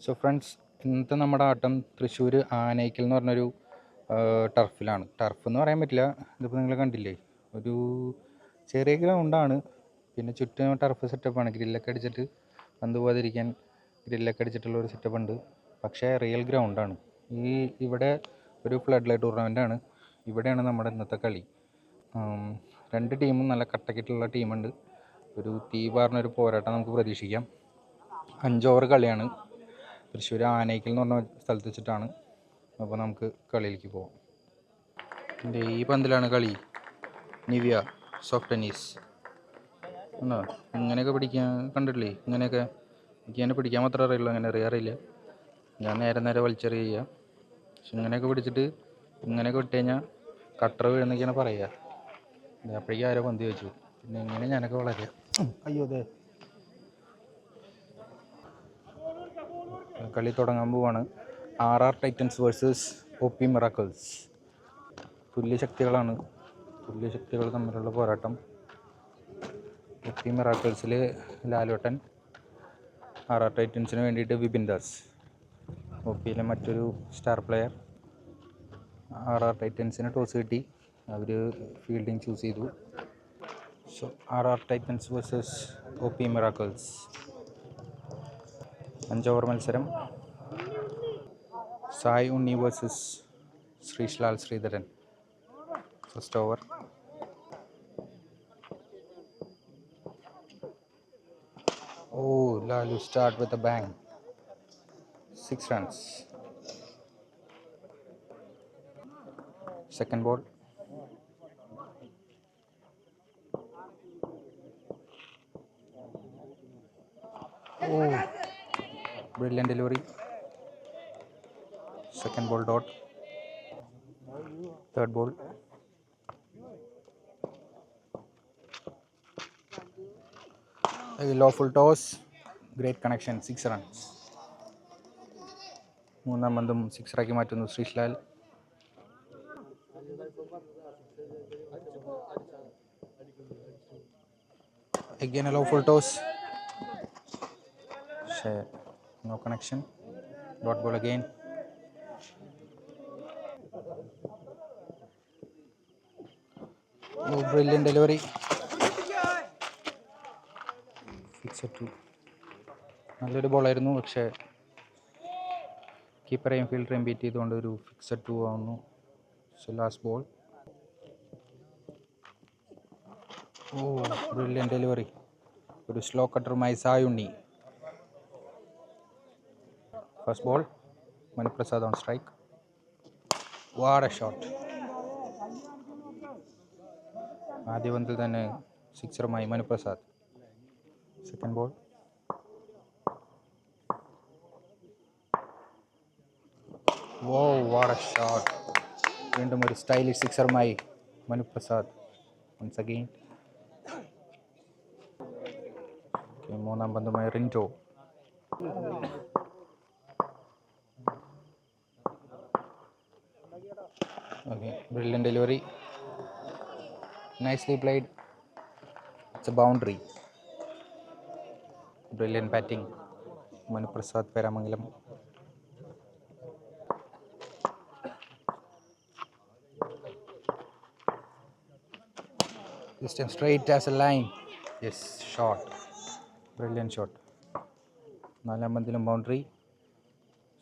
So friends, ഇന്നത്തെ നമ്മുടെ ആട്ടം തൃശ്ശൂർ ആനയ്ക്കൽ എന്ന് പറഞ്ഞൊരു ടർഫിലാണ്. ടർഫ് എന്ന് പറയാൻ പറ്റില്ല, ഇതിപ്പോൾ നിങ്ങൾ കണ്ടില്ലേ, ഒരു ചെറിയ ഗ്രൗണ്ടാണ്. പിന്നെ ചുറ്റും ടർഫ് സെറ്റപ്പാണ്, ഗ്രില്ലൊക്കെ അടിച്ചിട്ട് പന്ത് പോകാതിരിക്കാൻ ഗ്രില്ലൊക്കെ അടിച്ചിട്ടുള്ള ഒരു സെറ്റപ്പ് ഉണ്ട്. പക്ഷേ റിയൽ ഗ്രൗണ്ടാണ്. ഇവിടെ ഒരു ഫ്ലഡ് ലൈറ്റ് ടൂർണമെൻ്റാണ്. ഇവിടെയാണ് നമ്മുടെ ഇന്നത്തെ കളി. രണ്ട് ടീമും നല്ല കട്ടക്കിട്ടുള്ള ടീമുണ്ട്. ഒരു തീ പാർന്നൊരു പോരാട്ടം നമുക്ക് പ്രതീക്ഷിക്കാം. 5 ഓവർ കളിയാണ്. തൃശ്ശൂർ ആനയ്ക്കൽ എന്ന് പറഞ്ഞ സ്ഥലത്ത് വെച്ചിട്ടാണ്. അപ്പോൾ നമുക്ക് കളിയിലേക്ക് പോകാം. എൻ്റെ ഈ പന്തിലാണ് കളി. നിവിയ സോഫ്റ്റ് ടെന്നീസ് ഉണ്ടോ? ഇങ്ങനെയൊക്കെ പിടിക്കാൻ കണ്ടിട്ടില്ലേ? ഇങ്ങനെയൊക്കെ എനിക്ക് തന്നെ പിടിക്കാൻ മാത്രമേ അറിയുള്ളൂ, അങ്ങനെ അറിയാറില്ല. ഞാൻ നേരെ വലിച്ചെറിയുക. പക്ഷെ ഇങ്ങനെയൊക്കെ പിടിച്ചിട്ട് ഇങ്ങനെയൊക്കെ വിട്ട് കഴിഞ്ഞാൽ കട്ടർ വീഴുന്നൊക്കെയാണ് പറയുക. അപ്പോഴേക്കും ആരോ പന്തി വെച്ചു. പിന്നെ ഇങ്ങനെ ഞാനൊക്കെ വളരെ അയ്യോ അതെ. കളി തുടങ്ങാൻ പോവാണ്. RR Titans versus OP Miracles. തുല്യശക്തികൾ തമ്മിലുള്ള പോരാട്ടം. OP മിറാക്കിൾസിൽ ലാലുവേട്ടൻ, RR ടൈറ്റൻസിന് വേണ്ടിയിട്ട് വിപിൻ ദാസ്. OPയിലെ മറ്റൊരു സ്റ്റാർ പ്ലെയർ. RR ടൈറ്റൻസിന് ടോസ് കിട്ടി, അവർ ഫീൽഡിങ് ചൂസ് ചെയ്തു. So RR Titans versus OP Miracles. 5 over മത്സരം. Sai Unni versus Sreeshlal Sreedharan. First over. Lalu start with a bang. 6 runs. Second ball. Brilliant delivery. Second ball dot. Third ball. A lawful toss. Great connection. 6 runs. മൂന്നാം പന്തും സിക്സറാക്കി മാറ്റുന്നു ശ്രീഷ്ലാൽ. Again a lawful toss. No connection. Dot ball again. Brilliant delivery. Fixed 2. നല്ലൊരു ബോളായിരുന്നു, പക്ഷേ കീപ്പറേയും ഫീൽഡറേയും beat ചെയ്തുകൊണ്ട് ഒരു fixed 2 ആവുന്നു. So last ball. Brilliant delivery. ഒരു slow കട്ടറുമായി Saiunni. First ball. Manuprasad on strike. What a shot. ആദ്യ പന്തിൽ തന്നെ സിക്സറുമായി മനുപ്രസാദ്. Second ball. What a shot. വീണ്ടും ഒരു സ്റ്റൈലിഷ് സിക്സറുമായി മനുപ്രസാദ്. Once again. മൂന്നാം പന്തുമായി Rinto. Brilliant delivery. Nicely played. It's a boundary. Brilliant batting. Manuprasad Peramangalam. This time straight as a line. Yes, shot. Brilliant shot. നാലാം പന്തിലും boundary.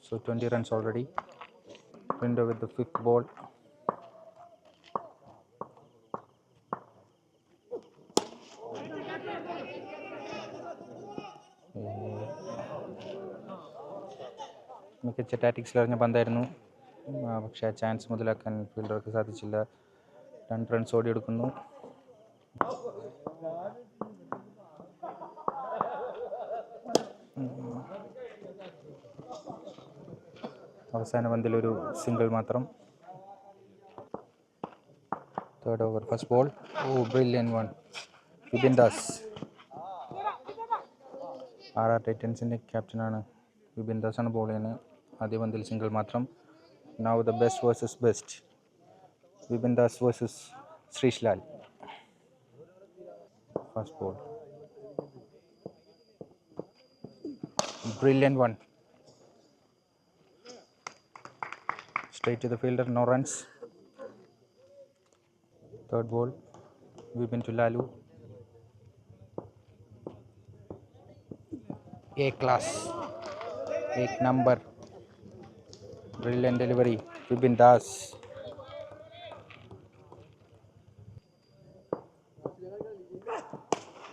So 20 runs already. Rindo with the 5th ball. മികച്ച ടാറ്റിക്സിൽ എറിഞ്ഞ പന്തായിരുന്നു, പക്ഷേ ആ chance മുതലാക്കാൻ ഫീൽഡർക്ക് സാധിച്ചില്ല. 2 runs ഓടിയെടുക്കുന്നു. അവസാന പന്തിലൊരു single മാത്രം. Third over. First ball. Brilliant one. Vipin Das. RR ടൈറ്റൻസിൻ്റെ ക്യാപ്റ്റനാണ് വിപിൻ ദാസാണ് ബോൾ ചെയ്യുന്നത്. ആദ്യ പന്തിൽ സിംഗിൾ മാത്രം. Now the best versus best. Vipin Das versus Sreeshlal. First ball. Brilliant one. Straight to the fielder, no runs. Third ball, Vipin to Lalu. A class, एक number, brilliant delivery, Vipin Das.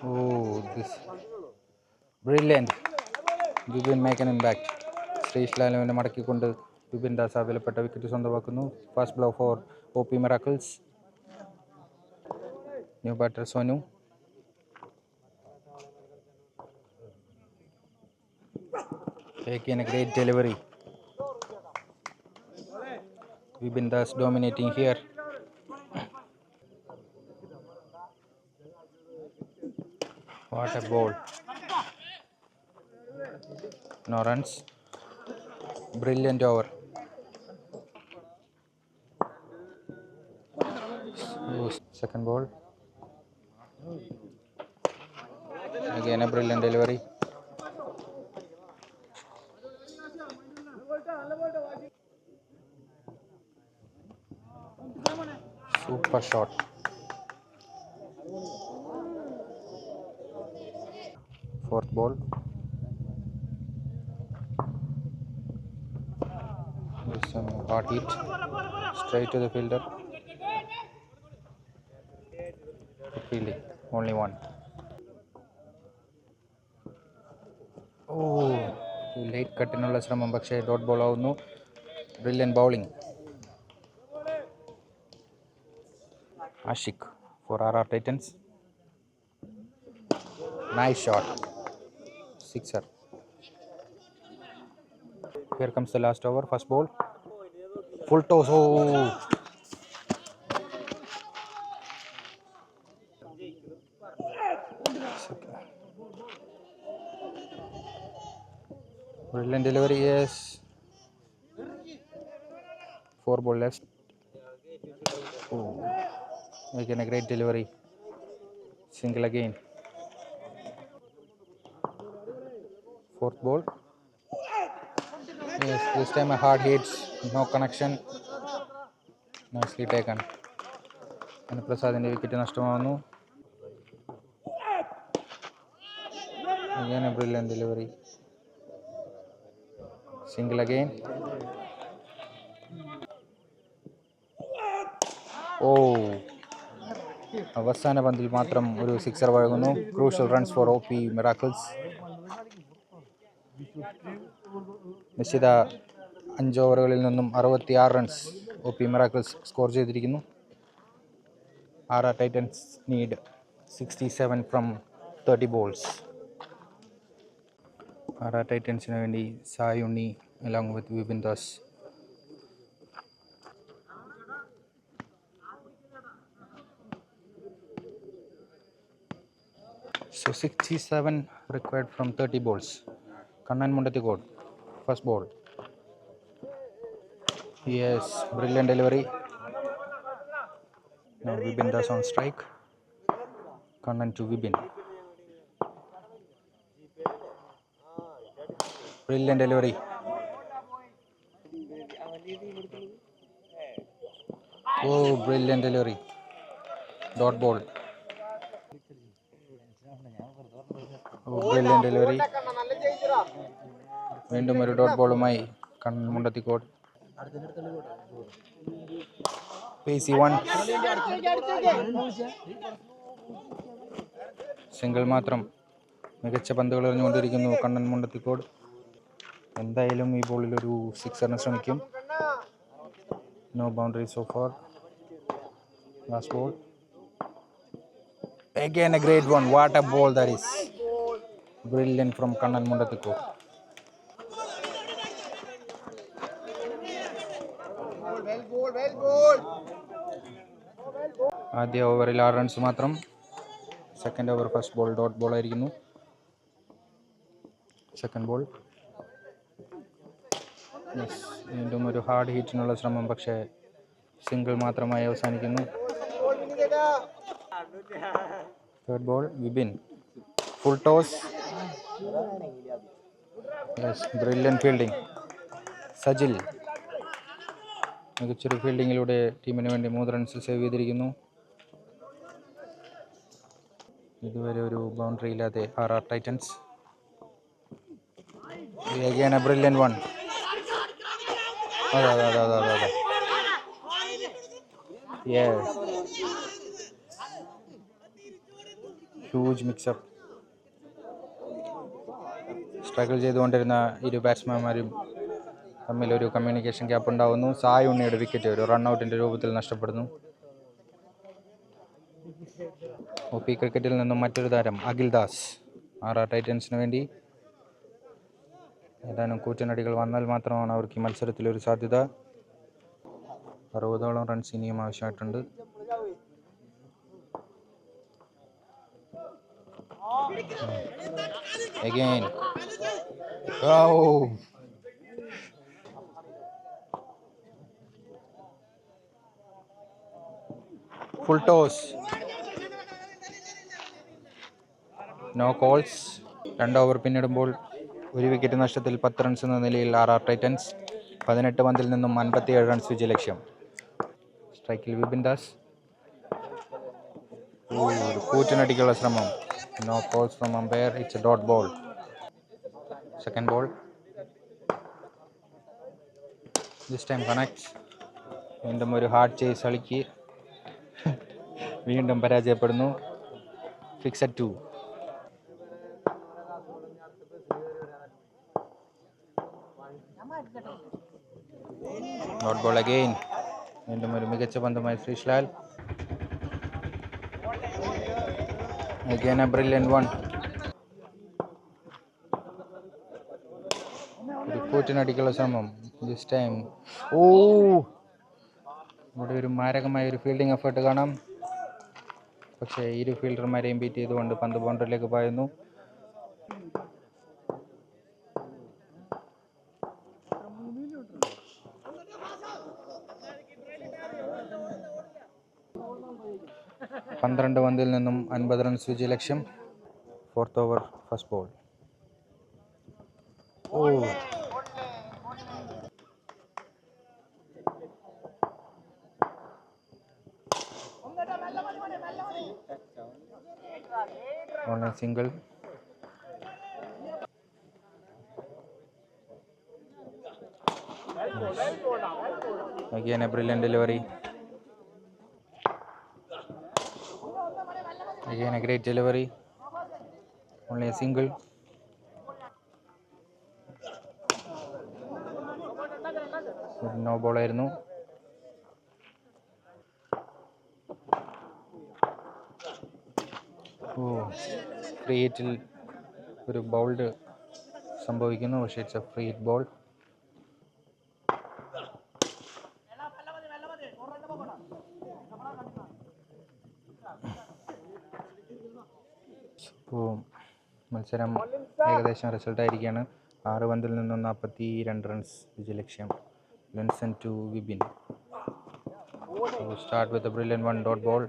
Oh, this brilliant. Vipin make an impact. Sreesh ലാലുവിനെ മടക്കിക്കൊണ്ട് വിപിൻ ദാസ് വിലപ്പെട്ട wicket സ്വന്തമാക്കുന്നു. Fast blow for OP Miracles. New batter Sonu. Again a great delivery. Vipin Das dominating here. What a ball. No runs. Brilliant over. Second ball. Again a brilliant delivery. Super shot. Fourth ball. With some hard hit. Straight to the fielder. Fielding. Only one. Oh, late കട്ടിനുള്ള ശ്രമം പക്ഷേ dot ball ആവുന്നു. Brilliant bowling. Ashik for RR Titans. Nice shot. Sixer. Here comes the last over. First ball. Full toss. Oh. Brilliant delivery. Yes. 4 ball left. Oh. Again a great delivery. Single again. Fourth ball. Yes, this time a hard hit. No connection. Nicely taken. അനുപ്രസാദിന്റെ wicket നഷ്ടമാകുന്നു. Again a brilliant delivery. Single again. Oh. അവസാന പന്തിൽ മാത്രം ഒരു sixer വഴങ്ങുന്നു. Crucial runs for OP Miracles. നിശ്ചിത 5 ഓവറുകളിൽ നിന്നും 66 റൺസ് OP Miracles സ്കോർ ചെയ്തിരിക്കുന്നു. RR Titans need 67 from 30 balls. RR Titansന് വേണ്ടി സായ് ഉണ്ണി along with Vipin Das. So 67 required from 30 balls. Kannan Mundathikod, first ball. Yes, brilliant delivery. Now Vipin Das on strike. Kannan to Vipin. Brilliant delivery. Oh, brilliant delivery. Dot ball. Oh, brilliant delivery. വീണ്ടും ഒരു dot ബോളുമായി കണ്ണൻ മുണ്ടത്തിക്കോട്. പേസി 1. Single മാത്രം. മികച്ച പന്തുകൾ എറിഞ്ഞുകൊണ്ടിരിക്കുന്നു കണ്ണൻ മുണ്ടത്തിക്കോട്. എന്തായാലും ഈ ബോളിൽ ഒരു സിക്സറിന് ശ്രമിക്കും. No boundary so far. Last ball. Again a great one. What a ball that is. Brilliant from Kannan Mundathikod. ആദ്യ ഓവറിൽ 6 റൺസ് മാത്രം. Second over first ball dot ball ആയിരിക്കുന്നു. Second ball. വീണ്ടും ഒരു ഹാർഡ് ഹിറ്റിനുള്ള ശ്രമം പക്ഷേ സിംഗിൾ മാത്രമായി അവസാനിക്കുന്നു. Third ball Vipin. Full toss. Yes, brilliant fielding. Sajil. മികച്ചൊരു ഫീൽഡിങ്ങിലൂടെ ടീമിന് വേണ്ടി 3 റൺസ് സേവ് ചെയ്തിരിക്കുന്നു. ഇതുവരെ ഒരു ബൗണ്ടറി ഇല്ലാതെ RR Titans. Again a brilliant one. അതെ. Yes. Huge mix-up. സ്ട്രഗിൾ ചെയ്തുകൊണ്ടിരുന്ന ഇരു ബാറ്റ്സ്മാൻമാരും തമ്മിലൊരു കമ്മ്യൂണിക്കേഷൻ ഗ്യാപ്പ് ഉണ്ടാവുന്നു. സായ് ഉണ്ണിയുടെ വിക്കറ്റ് ഒരു റൺഔട്ടിൻ്റെ രൂപത്തിൽ നഷ്ടപ്പെടുന്നു. OP ക്രിക്കറ്റിൽ നിന്നും മറ്റൊരു താരം അഖിൽ ദാസ് RR Titansന് വേണ്ടി. ഏതാനും കൂറ്റനടികൾ വന്നാൽ മാത്രമാണ് അവർക്ക് ഈ മത്സരത്തിലൊരു സാധ്യത. 60ഓളം റൺസ് ഇനിയും ആവശ്യമായിട്ടുണ്ട്. Again. Oh. Full toss. No calls. 2 over പിന്നിടുമ്പോൾ 1 വിക്കറ്റ് നഷ്ടത്തിൽ 10 റൺസ് എന്ന നിലയിൽ RR Titans. 18 പന്തിൽ നിന്നും 57 റൺസ് വിജയലക്ഷ്യം. സ്ട്രൈക്കിൽ വിപിൻ ദാസ്. കൂറ്റനടിക്കുള്ള ശ്രമം. No calls from umpire. It's a dot ball. Second ball. This time connects. വീണ്ടും ഒരു ഹാർഡ് ചേസ് കളിക്ക് വീണ്ടും പരാജയപ്പെടുന്നു. Fix at 2. Dot ball again. വീണ്ടും ഒരു മികച്ച പന്തുമായി Sreesh Lal. Again a brilliant one. ഒരു കൂറ്റനടിക്കുള്ള ശ്രമം. ദിസ് ടൈം ഇവിടെ ഒരു മാരകമായ ഒരു ഫീൽഡിംഗ് എഫേർട്ട് കാണാം. പക്ഷേ ഇരു ഫീൽഡർമാരെയും ബീറ്റ് ചെയ്തുകൊണ്ട് പന്ത് ബൗണ്ടറിയിലേക്ക് പായുന്നു. പന്ത്രണ്ട് പന്തിൽ നിന്നും 50 റൺസ് വിജയലക്ഷ്യം. 4th over first ball. Only single. Again a brilliant delivery. Again a great delivery. Only a single. No ball ആയിരുന്നു. ഫ്രീ ഹിറ്റിൽ ഒരു ബൗൾഡ് സംഭവിക്കുന്നു. പക്ഷേ it's A free hit ball. ഇപ്പോൾ മത്സരം ഏകദേശം റിസൾട്ടായിരിക്കുകയാണ്. 6 പന്തിൽ നിന്നും 42 റൺസ് വിജയലക്ഷ്യം. Lenson to Vipin. Start with a brilliant one dot ball.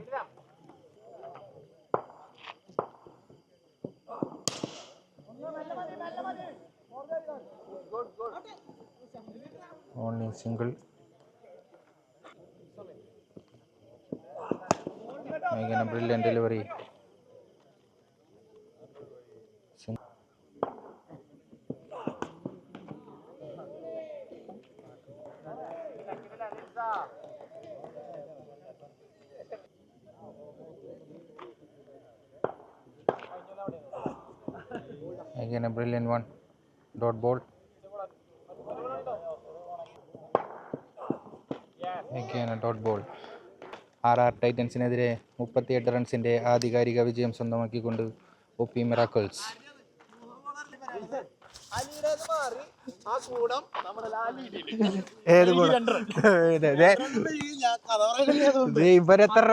Only single. Again a brilliant delivery. Again a brilliant one. Dot ball. Again a dot ball. RR ടൈറ്റൻസിനെതിരെ 38 റൺസിൻ്റെ ആധികാരിക വിജയം സ്വന്തമാക്കിക്കൊണ്ട് OP miracles. ഏത് കൂടം? ഇവരെത്ര